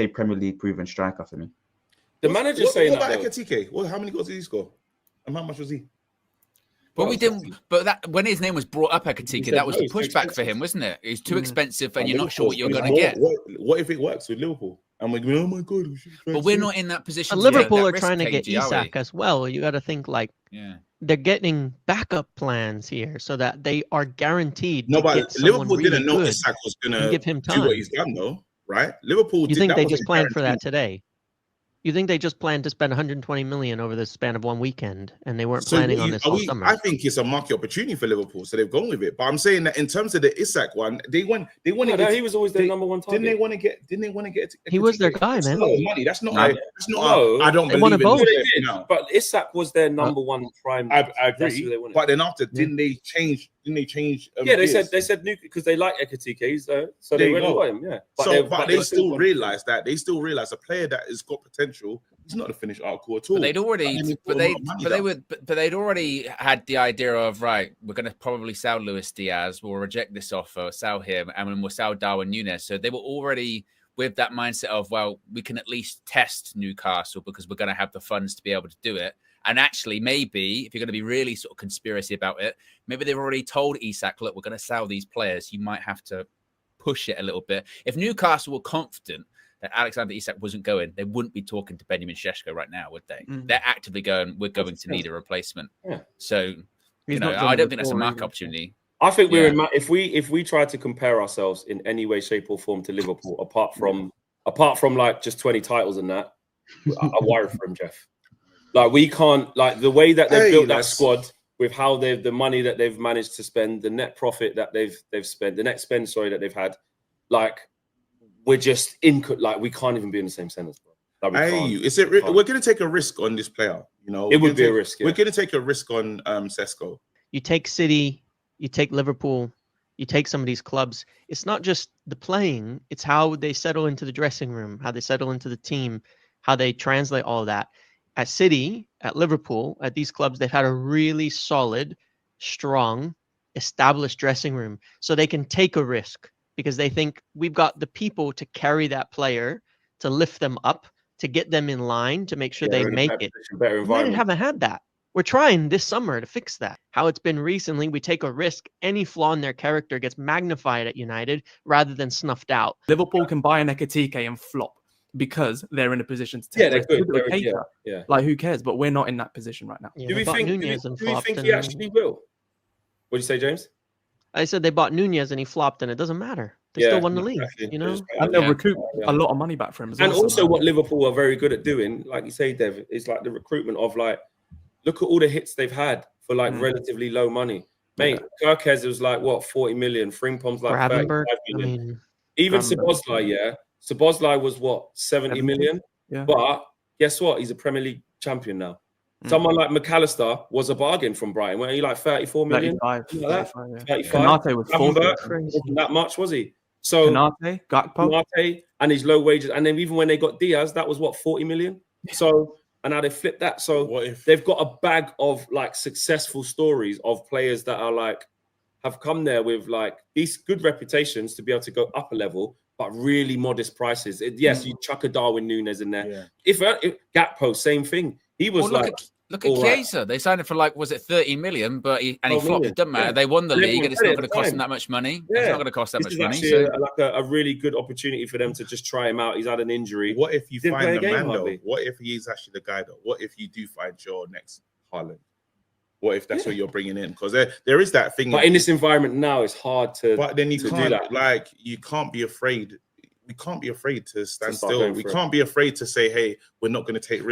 a Premier League proven striker for me. The manager's saying what that. What about Ekitike? How many goals did he score? And how much was he? But we didn't. But that when his name was brought up, Ekitike, that was the pushback for him, wasn't it? It's too expensive, and you're not sure what you're going to get. What if it works with Liverpool? And we're going, oh my god! But we're not in that position. Liverpool are trying to get Isak as well. You got to think like, yeah, they're getting backup plans here so that they are guaranteed. No, but Liverpool really didn't know Isak was going to give him time. Do what he's done, though, right? Liverpool. You think they just planned for that today? You think they just planned to spend 120 million over the span of one weekend, and they weren't planning on this all summer? I think it's a market opportunity for Liverpool, so they've gone with it. But I'm saying that in terms of the Isak one, they wanted. No, he was always their number one target. Didn't they want to get? He was their guy, man. Money. That's not. I don't they believe both. it. No. But Isak was their number one prime. I agree. But then after, didn't they change? They said because they like Ekitike, so they went for him. Yeah. But they still realize that a player that has got potential. He's not a finished article at all. But they'd already had the idea of, right, we're going to probably sell Luis Diaz, we'll reject this offer, sell him, and then we'll sell Darwin Núñez. So they were already with that mindset of, well, we can at least test Newcastle because we're going to have the funds to be able to do it. And actually, maybe if you're going to be really sort of conspiracy about it, maybe they've already told Isak, look, we're going to sell these players. You might have to push it a little bit. If Newcastle were confident that Alexander Isak wasn't going, they wouldn't be talking to Benjamin Sesko right now, would they? They're actively going, we're going to need a replacement. Yeah. So, I don't think that's a market opportunity. I think we're in. If we try to compare ourselves in any way, shape, or form to Liverpool, apart from like just 20 titles and that, I worry for him, Jeff. Like we can't, like the way that they've built that squad with how the money that they've managed to spend, the net profit that they've spent, the net spend, that they've had, like. We're just we can't even be in the same sentence, bro. Like we're going to take a risk on this player. It would be a risk. Yeah. We're going to take a risk on Sesko. You take City, you take Liverpool, you take some of these clubs. It's not just the playing; it's how they settle into the dressing room, how they settle into the team, how they translate all of that. At City, at Liverpool, at these clubs, they've had a really solid, strong, established dressing room, so they can take a risk. Because they think we've got the people to carry that player, to lift them up, to get them in line, to make sure they make it. United haven't had that. We're trying this summer to fix that. How it's been recently, we take a risk. Any flaw in their character gets magnified at United rather than snuffed out. Liverpool can buy an Ekitike and flop because they're in a position to take risk. Yeah. Like, who cares? But we're not in that position right now. Yeah, do we think he actually will? What do you say, James? I said they bought Núñez and he flopped, and it doesn't matter. They still won the league, And they'll recoup a lot of money back for him as well. And also what Liverpool are very good at doing, like you say, Dev, is like the recruitment of like, look at all the hits they've had for like relatively low money. Mate, Kirkez was like, what, 40 million? Frimpong's like 35 million. Even Szoboszlai, Szoboszlai was what, 70 million? Yeah. But guess what? He's a Premier League champion now. Someone like McAllister was a bargain from Brighton. Weren't he like 34 million? 35. Konate was 40. Wasn't that much, was he? So Konate, Gakpo, and his low wages. And then even when they got Diaz, that was what, 40 million? So, and now they flipped that. So what if they've got a bag of like successful stories of players that are like, have come there with like these good reputations to be able to go up a level, but really modest prices. Yes, you chuck a Darwin Núñez in there. Yeah. If Gakpo, same thing. He was look at Chiesa. They signed him for like, was it 30 million? But he flopped. It doesn't matter. Yeah. They won the league, and it's not going to cost them that much money. Yeah. It's not going to cost that much money. So like a really good opportunity for them to just try him out. He's had an injury. What if you find the man though? What if he is actually the guy though? What if you do find your next Haaland? What if that's what you're bringing in? Because there is that thing. But in this environment now, it's hard to. But then you can't do that. Like you can't be afraid. We can't be afraid to stand still. We can't be afraid to say, "Hey, we're not going to take risks."